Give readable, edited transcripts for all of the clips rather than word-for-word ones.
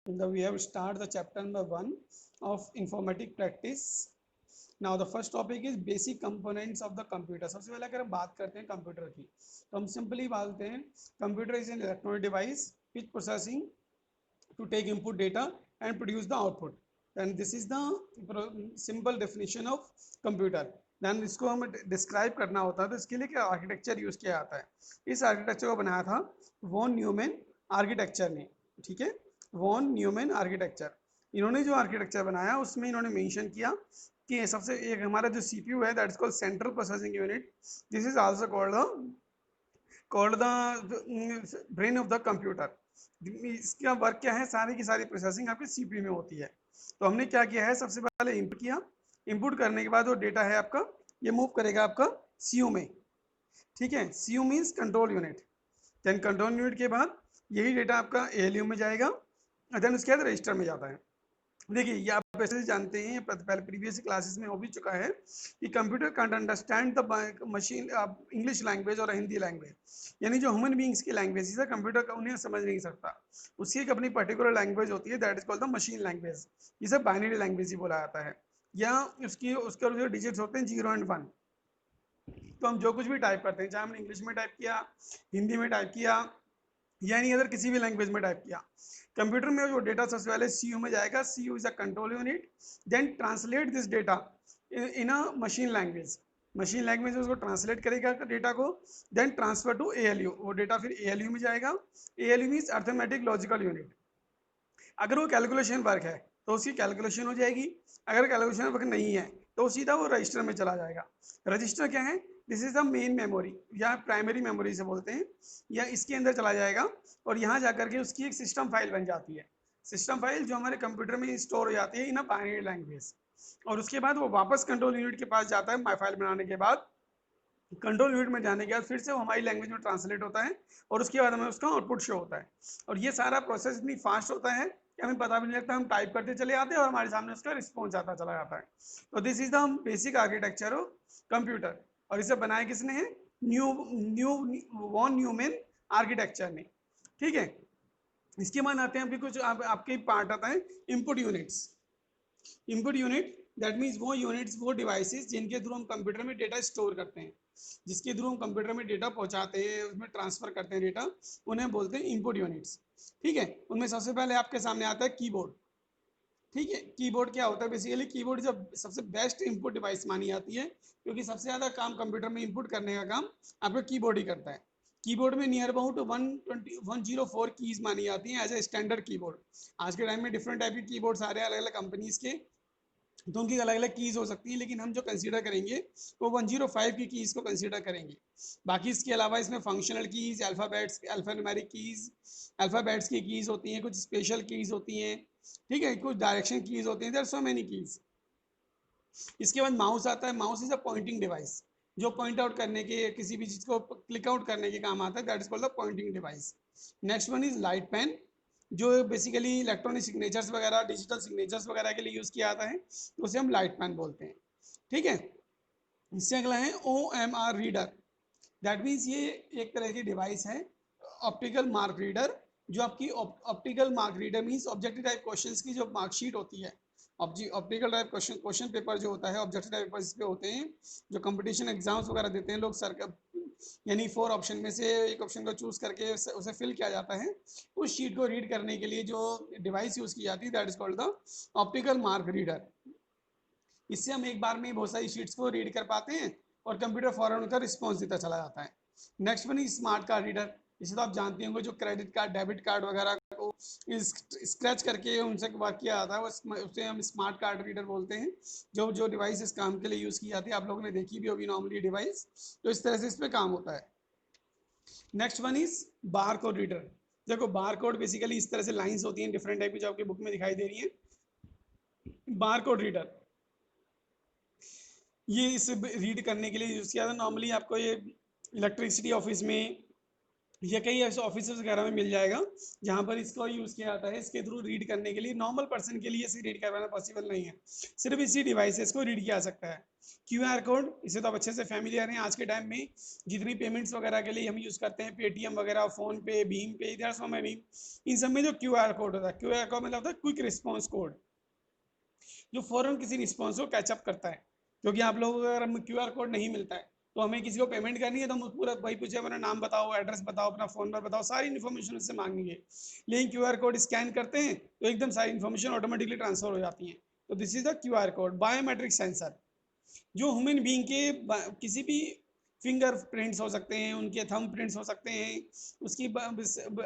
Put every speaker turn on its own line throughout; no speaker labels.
We have start the chapter number 1 of informatic practice. Now the first topic is basic components of the computer. सबसे पहले अगर हम बात करते हैं कंप्यूटर की तो हम सिंपली बोलते हैं computer is an electronic device which processing to take input data and produce the output. Then this is the simple definition of computer. Then इसको हमें डिस्क्राइब करना होता है तो इसके लिए क्या आर्किटेक्चर यूज किया जाता है। इस आर्किटेक्चर को बनाया था वॉन न्यूमैन आर्किटेक्चर ने, ठीक है, वॉन न्यूमैन आर्किटेक्चर। इन्होंने जो आर्किटेक्चर बनाया उसमें इन्होंने मेंशन किया कि सबसे एक हमारा जो सीपीयू है that is called central processing unit. This is also called the brain of the computer. इसका वर्क क्या है, सारी की सारी प्रोसेसिंग आपके सीपीयू में होती है। तो हमने क्या किया है, सबसे पहले इनपुट किया, इनपुट करने के बाद जो डेटा है आपका ये मूव करेगा आपका सीयू में, ठीक है। CU means control unit. Then control unit के बाद यही डेटा आपका एएलयू में जाएगा, देन उसके बाद रजिस्टर में जाता है। देखिए ये आप वैसे जानते हैं, पहले प्रीवियस क्लासेस में हो भी चुका है कि computer can't understand the machine English language और हिंदी लैंग्वेज, यानी जो ह्यूमन बींग्स की लैंग्वेज है कंप्यूटर का उन्हें समझ नहीं सकता। उसकी एक अपनी पर्टिकुलर लैंग्वेज होती है that is called the machine language. इसे बाइनरी लैंग्वेज ही बोला जाता है, या उसके जो डिजिट्स होते हैं 0 और 1। तो हम जो कुछ भी टाइप करते हैं, चाहे हमने इंग्लिश में टाइप किया, हिंदी में टाइप किया, यानी अगर किसी भी लैंग्वेज में टाइप किया, कंप्यूटर में जो डेटा सबसे पहले सीयू में जाएगा। CU is a control unit, then translate this data in a machine language. Machine language में उसको ट्रांसलेट करेगा डेटा को, देन ट्रांसफर टू एएलयू। वो डेटा फिर एएलयू में जाएगा। ALU means arithmetic logical unit. अगर वो कैलकुलेशन वर्क है तो उसकी कैलकुलेशन हो जाएगी, अगर कैलकुलेशन वर्क नहीं है तो सीधा वो रजिस्टर में चला जाएगा। रजिस्टर क्या है, this is the main memory या प्राइमरी मेमोरी से बोलते हैं, या इसके अंदर चला जाएगा और यहाँ जाकर के उसकी एक सिस्टम फाइल बन जाती है। सिस्टम फाइल जो हमारे कंप्यूटर में स्टोर हो जाती है इन अ बाइनरी लैंग्वेज, और उसके बाद वो वापस कंट्रोल यूनिट के पास जाता है। माई फाइल बनाने के बाद कंट्रोल यूनिट में जाने के बाद फिर से वो हमारी लैंग्वेज में ट्रांसलेट होता है और उसके बाद हमें उसका आउटपुट शो होता है। और ये सारा प्रोसेस इतनी फास्ट होता है कि हमें पता भी नहीं लगता, हम टाइप करते चले आते हैं और हमारे सामने उसका रिस्पॉन्स आता चला जाता है। तो this is the basic architecture of computer, और इसे बनाया किसने है, new new von Neumann architecture ने, ठीक है। इसके बाद आते हैं आपके कुछ आपके पार्ट आता है input units. Input unit that means वो यूनिट्स, वो डिवाइसेस जिनके थ्रू हम कंप्यूटर में डेटा स्टोर करते हैं, जिसके थ्रू हम कंप्यूटर में डेटा पहुंचाते हैं, उसमें ट्रांसफर करते हैं डेटा, उन्हें बोलते हैं इनपुट यूनिट्स, ठीक है। उनमें सबसे पहले आपके सामने आता है कीबोर्ड, ठीक है। कीबोर्ड क्या होता है, बेसिकली कीबोर्ड जब सबसे बेस्ट इनपुट डिवाइस मानी जाती है, क्योंकि सबसे ज़्यादा काम कंप्यूटर में इनपुट करने का काम आपका कीबोर्ड ही करता है। कीबोर्ड में नियर अबाउट 104 कीज मानी जाती हैं एज ए स्टैंडर्ड कीबोर्ड। आज के टाइम में डिफरेंट टाइप के कीबोर्ड्स आ रहे हैं अलग अलग कंपनीज के, तो उनकी अलग अलग कीज हो सकती है, लेकिन हम जो कंसीडर करेंगे वो 105 की कीज को कंसीडर करेंगे। बाकी इसके अलावा इसमें functional keys, alphabets, alphanumeric keys, alphabets की कीज होती हैं, कुछ स्पेशल कीज होती हैं, ठीक है, कुछ डायरेक्शन कीज होती हैं, देयर सो मेनी कीज। इसके बाद माउस आता है। Mouse is a pointing device, जो पॉइंट आउट करने के, किसी भी चीज को क्लिक आउट करने के काम आता है, that is called the pointing device. Next one is light pen, जो बेसिकली इलेक्ट्रॉनिक सिग्नेचर्स वगैरह, डिजिटल सिग्नेचर्स वगैरह के लिए यूज किया जाता है, तो उसे हम लाइट पेन बोलते हैं, ठीक है। इससे अगला है OMR रीडर। दैट मीन्स ये एक तरह की डिवाइस है, ऑप्टिकल मार्क रीडर, जो आपकी optical mark reader means objective type questions की जो मार्कशीट होती है, ऑप्टिकल टाइप क्वेश्चन पेपर जो होता है, ऑब्जेक्टिव टाइप पेपर इस पे होते हैं, जो कंपटीशन एग्जाम्स वगैरह देते हैं लोग सर, यानी 4 ऑप्शन में से एक ऑप्शन को चूज करके उसे फिल किया जाता है। उस शीट को रीड करने के लिए जो डिवाइस यूज की जाती है that is called the optical mark reader. इससे हम एक बार में बहुत सारी शीट्स को रीड कर पाते हैं और कंप्यूटर फौरन उनका रिस्पॉन्स देता चला जाता है। Next one is smart card reader. इसे तो आप जानते होंगे, जो क्रेडिट कार्ड, डेबिट कार्ड वगैरह को स्क्रैच करके उनसे वर्क किया जाता है, उसे हम स्मार्ट कार्ड रीडर बोलते हैं। जो जो डिवाइस इस काम के लिए यूज की जाती है, आप लोगों ने देखी भी होगी नॉर्मली डिवाइस, तो इस तरह से इस पर काम होता है। Next one is bar code reader. देखो बार कोड बेसिकली इस तरह से लाइंस होती हैं डिफरेंट टाइप की, जो आपकी बुक में दिखाई दे रही है। बार कोड रीडर ये इसे रीड करने के लिए यूज किया था नॉर्मली, आपको ये इलेक्ट्रिसिटी ऑफिस में ये कई ऐसे ऑफिस वगैरह में मिल जाएगा जहाँ पर इसको यूज़ किया जाता है। इसके थ्रू रीड करने के लिए नॉर्मल पर्सन के लिए इसे रीड करवाना पॉसिबल नहीं है, सिर्फ इसी डिवाइसेस को रीड किया जा सकता है। QR कोड, इसे तो आप अच्छे से फैमिलियर हैं। आज के टाइम में जितनी पेमेंट्स वगैरह के लिए हम यूज़ करते हैं, पेटीएम वगैरह, फ़ोन पे, भीम पे, इधर सो में भी, इन सब में जो QR कोड होता है, QR कोड मतलब होता है क्विक रिस्पॉन्स कोड, जो फौरन किसी रिस्पॉन्स को कैचअप करता है। क्योंकि आप लोगों को अगर हम QR कोड नहीं मिलता है तो हमें किसी को पेमेंट करनी है तो हम पूरा भाई पूछे अपना नाम बताओ, एड्रेस बताओ, अपना फोन नंबर बताओ, सारी इन्फॉर्मेशन उससे मांगेंगे। लेकिन QR कोड स्कैन करते हैं तो एकदम सारी इन्फॉर्मेशन ऑटोमेटिकली ट्रांसफर हो जाती है। तो this is the QR code, biometric sensor, जो ह्यूमन बीइंग के किसी भी फिंगर प्रिंट्स हो सकते हैं, उनके थंब प्रिंट्स हो सकते हैं, उसकी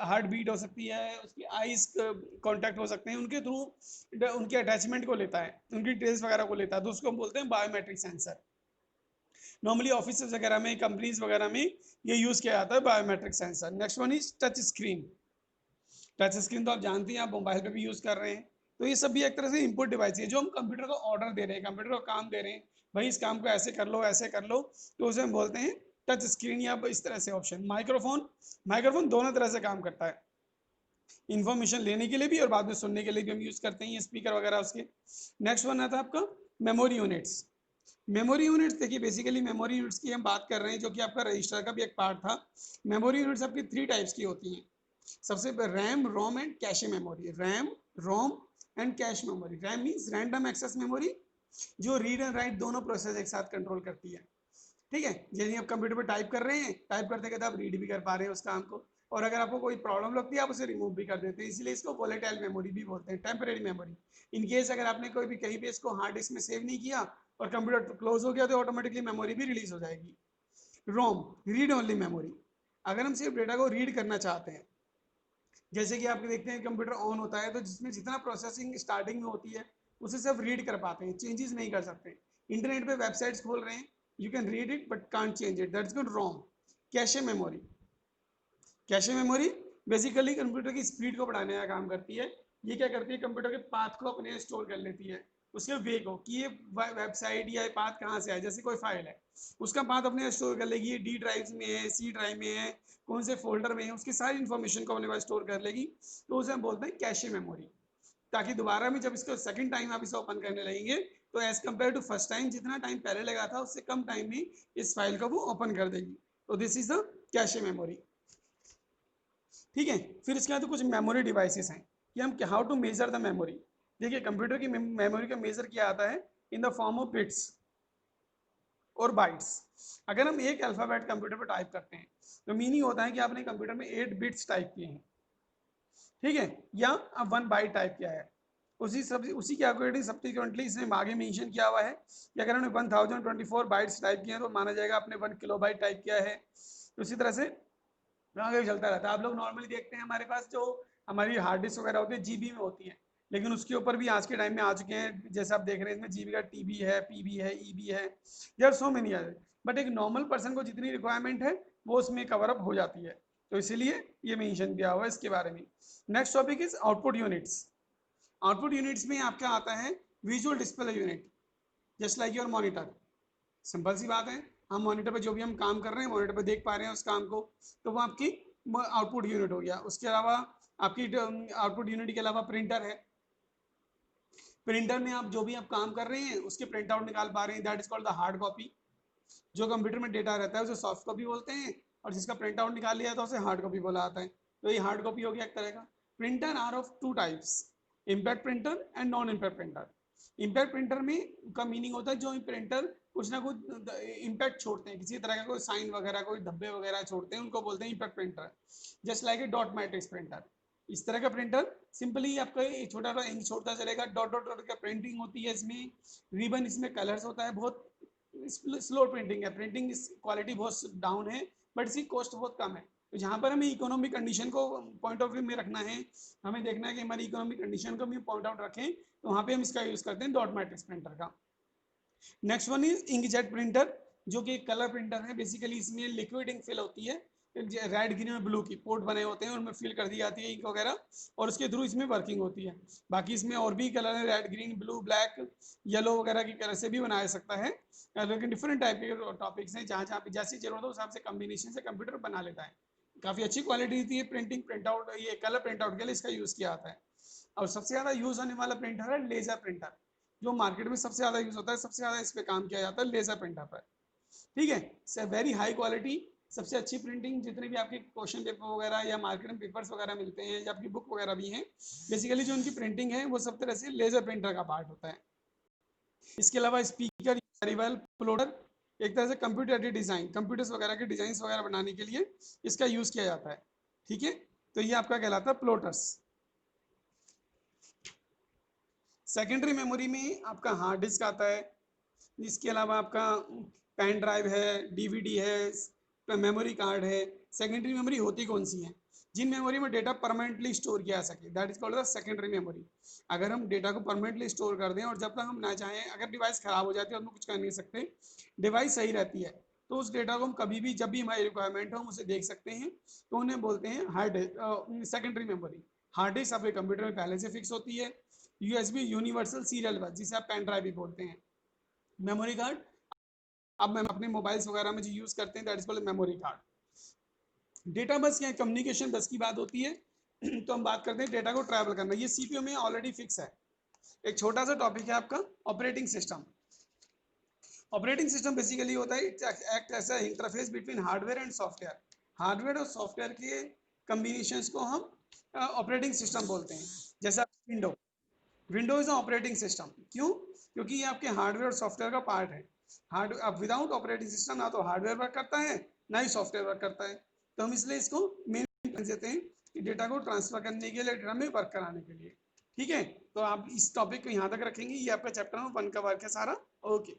हार्ट बीट हो सकती है, उसकी आईज कांटेक्ट हो सकते हैं, उनके थ्रू उनके अटैचमेंट को लेता है, उनकी डिटेल्स वगैरह को लेता है, तो उसको हम बोलते हैं बायोमेट्रिक सेंसर। नॉर्मली ऑफिस वगैरह में, कंपनीज वगैरह में ये यूज किया जाता है biometric sensor. Next one is touch screen. Touch screen तो आप जानते हैं, आप मोबाइल पे भी यूज कर रहे हैं। तो ये सब भी एक तरह से इनपुट डिवाइस है, जो हम कंप्यूटर को ऑर्डर दे रहे हैं, कंप्यूटर को काम दे रहे हैं, भाई इस काम को ऐसे कर लो, ऐसे कर लो, तो उसे हम बोलते हैं टच स्क्रीन या इस तरह से ऑप्शन। माइक्रोफोन, माइक्रोफोन दोनों तरह से काम करता है, इंफॉर्मेशन लेने के लिए भी और बाद में सुनने के लिए भी हम यूज करते हैं, ये स्पीकर वगैरह उसके। नेक्स्ट वन आता है आपका मेमोरी यूनिट्स। मेमोरी यूनिट्स देखिए, बेसिकली मेमोरी यूनिट्स की हम बात कर रहे हैं, जो कि आपका रजिस्टर का भी एक पार्ट था। मेमोरी यूनिट्स आपकी 3 टाइप्स की होती हैं। सबसे RAM, ROM and cache memory. RAM, ROM and cache memory. RAM means random access memory, जो रीड एंड राइट दोनों प्रोसेस एक साथ कंट्रोल करती है। ठीक है, यानी आप कंप्यूटर पर टाइप कर रहे हैं, टाइप करते करते आप रीड भी कर पा रहे हैं उस काम को, और अगर आपको कोई प्रॉब्लम लगती है आप उसे रिमूव भी कर देते हैं, इसलिए इसको वोलेटाइल मेमोरी भी बोलते हैं, टेम्परेरी मेमोरी। इन केस अगर आपने कोई भी कहीं पे इसको हार्ड डिस्क में सेव नहीं किया और कंप्यूटर क्लोज हो गया तो ऑटोमेटिकली मेमोरी भी रिलीज हो जाएगी। रोम, रीड ओनली मेमोरी। अगर हम सिर्फ डेटा को रीड करना चाहते हैं, जैसे कि आप देखते हैं कंप्यूटर ऑन होता है तो जिसमें जितना प्रोसेसिंग स्टार्टिंग में होती है उसे सिर्फ रीड कर पाते हैं, चेंजेस नहीं कर सकते। इंटरनेट पे वेबसाइट्स खोल रहे हैं, you can read it but can't change it, that's good ROM. Cache memory, cache memory basically computer की स्पीड को बढ़ाने का काम करती है। ये क्या करती है, कंप्यूटर के पाथ को अपने स्टोर कर लेती है, उसके वे को, कि ये वेबसाइट या पाथ कहाँ से है। जैसे कोई फाइल है, उसका पाथ अपने स्टोर कर लेगी, ये डी ड्राइव में है, सी ड्राइव में है, कौन से फोल्डर में है, उसकी सारी इन्फॉर्मेशन को अपने पास स्टोर कर लेगी, तो उसे हम बोलते हैं कैशे मेमोरी। ताकि दोबारा में जब इसको सेकंड टाइम आप इसे ओपन करने लगेंगे तो as compare to first time जितना टाइम पहले लगा था उससे कम टाइम में इस फाइल को वो ओपन कर देगी। तो this is the cache memory. ठीक है, फिर इसके बाद कुछ मेमोरी डिवाइसेस हैं कि हम how to measure the memory. देखिए कंप्यूटर की मेमोरी का मेजर किया जाता है in the form of bits और बाइट्स। अगर हम एक अल्फाबेट कंप्यूटर पर टाइप करते हैं तो मीनिंग होता है कि आपने कंप्यूटर में 8 बिट्स टाइप किए हैं, ठीक है, या अब 1 बाइट टाइप किया है। उसी के अकॉर्डिंग सब्सिक्वेंटली इसमें आगे मेंशन किया हुआ है कि अगर हमने 1024 बाइट्स टाइप किए हैं तो माना जाएगा आपने 1 किलोबाइट टाइप किया है। तो इसी तरह से आगे चलता रहता है। आप लोग नॉर्मली देखते हैं हमारे पास जो हमारी हार्ड डिस्क वगैरह होती है जीबी में होती है, लेकिन उसके ऊपर भी आज के टाइम में आ चुके हैं, जैसे आप देख रहे हैं इसमें जीबी का टीबी है, पीबी है, ईबी है, यार सो मेनी है। बट एक नॉर्मल पर्सन को जितनी रिक्वायरमेंट है वो उसमें कवर अप हो जाती है, तो इसीलिए ये मेंशन किया हुआ है इसके बारे में। Next topic is output units. Output units में आपका आता है visual display unit, just like your monitor. Simple सी बात है, हम मॉनिटर पे जो भी हम काम कर रहे हैं मॉनिटर पे देख पा रहे हैं उस काम को, तो वो आपकी आउटपुट यूनिट हो गया। उसके अलावा आपकी आउटपुट यूनिट के अलावा प्रिंटर है, प्रिंटर में आप जो भी आप काम कर रहे हैं उसके प्रिंट आउट निकाल पा रहे हैं, that is called the hard copy. जो कंप्यूटर में डेटा रहता है उसे सॉफ्ट कॉपी बोलते हैं, और जिसका प्रिंट आउट निकाल लिया तो उसे हार्ड कॉपी बोला जाता है। तो ये हार्ड कॉपी हो गया एक तरह का। Printer are of 2 types, impact printer and non impact printer. Impact printer में का मीनिंग होता है जो प्रिंटर कुछ ना कुछ इम्पैक्ट छोड़ते हैं, किसी तरह का कोई साइन वगैरह, कोई धब्बे वगैरह छोड़ते हैं, उनको बोलते हैं impact printer. Just like a dot matrix printer. इस तरह का प्रिंटर सिंपली आपका छोटा सा इंक छोड़ता चलेगा, डॉट डॉट डॉट का प्रिंटिंग होती है इसमें, रिबन इसमें कलर्स होता है, बहुत स्लो प्रिंटिंग है, प्रिंटिंग क्वालिटी बहुत डाउन है, बट इसकी कॉस्ट बहुत कम है। तो जहाँ पर हमें इकोनॉमिक कंडीशन को पॉइंट ऑफ व्यू में रखना है, हमें देखना है कि हमारी इकोनॉमिक कंडीशन को भी पॉइंट आउट रखें, तो वहाँ पे हम इसका यूज करते हैं डॉट मैट्रिक्स प्रिंटर का। Next one is inkjet printer, जो कि कलर प्रिंटर है। बेसिकली इसमें लिक्विड इंक फिल होती है, रेड ग्रीन और ब्लू की पोर्ट बने होते हैं, उनमें फिल कर दी जाती है इंक वगैरह, और उसके थ्रू इसमें वर्किंग होती है। बाकी इसमें और भी कलर है, red green blue black yellow वगैरह की कलर से भी बनाया सकता है, लेकिन डिफरेंट टाइप के टॉपिक्स हैं, जहाँ जहाँ पे जैसी जरूरत हो उस हिसाब से कम्बिनेशन से कंप्यूटर बना लेता है। काफी अच्छी क्वालिटी थी, प्रिंटिंग प्रिंट आउट, ये कलर प्रिंट आउट के लिए इसका यूज किया जाता है। और सबसे ज्यादा यूज होने वाला प्रिंटर है लेजर प्रिंटर, जो मार्केट में सबसे ज्यादा यूज होता है, सबसे ज्यादा इस पे काम किया जाता है लेजर प्रिंटर पर। ठीक है, वेरी हाई क्वालिटी, सबसे अच्छी प्रिंटिंग, जितने भी आपके क्वेश्चन पेपर वगैरह या मार्केट में पेपर्स वगैरह मिलते हैं या आपकी बुक वगैरह भी हैं, बेसिकली जो उनकी प्रिंटिंग है वो सब तरह से लेजर प्रिंटर का पार्ट होता है। इसके अलावा स्पीकर, वेरिएबल प्लोटर, एक तरह से कंप्यूटर डिजाइन, कंप्यूटर्स वगैरह के डिजाइन वगैरह बनाने के लिए इसका यूज किया जाता है। ठीक है, तो ये आपका कहलाता है प्लोटर्स। सेकेंडरी मेमोरी में आपका हार्ड डिस्क आता है, इसके अलावा आपका पेन ड्राइव है, डीवीडी है, मेमोरी कार्ड है। सेकेंडरी मेमोरी होती कौन सी है? जिन मेमोरी में डेटा परमानेंटली स्टोर किया जा सके, that is called the secondary memory. अगर हम डेटा को परमानेंटली स्टोर कर दें और जब तक हम ना चाहें, अगर डिवाइस खराब हो जाती है तो हम कुछ कर नहीं सकते, डिवाइस सही रहती है, तो उस डेटा को हम कभी भी जब भी हमारी रिक्वायरमेंट हो हम उसे देख सकते हैं, तो उन्हें बोलते हैं hard secondary memory. Hard disk आपके कंप्यूटर में पहले से फिक्स होती है, यूएसबी यूनिवर्सल सीरियल बस, जिसे आप पेन ड्राइव भी बोलते हैं। मेमोरी कार्ड अब मैं अपने मोबाइल्स वगैरह में जो यूज करते हैं, that is called memory card. Data bus या कम्युनिकेशन बस की बात होती है। तो हम बात करते हैं डेटा को ट्रैवल करना, ये सीपीयू में ऑलरेडी फिक्स है। एक छोटा सा टॉपिक है आपका operating system. Operating system basically होता है it act as a interface between hardware and software. Hardware और सॉफ्टवेयर के कम्बिनेशंस को हम ऑपरेटिंग सिस्टम बोलते हैं। जैसा window, window is operating system, क्यों? क्योंकि ये आपके हार्डवेयर और सॉफ्टवेयर का पार्ट है। हार्ड अब विदाउट ऑपरेटिंग सिस्टम ना तो हार्डवेयर वर्क करता है ना ही सॉफ्टवेयर वर्क करता है, तो हम इसलिए इसको मेन देते हैं कि डेटा को ट्रांसफर करने के लिए, डेटा में वर्क कराने के लिए। ठीक है, तो आप इस टॉपिक को यहाँ तक रखेंगे, ये आपका चैप्टर 1 का वर्क है सारा। ओके।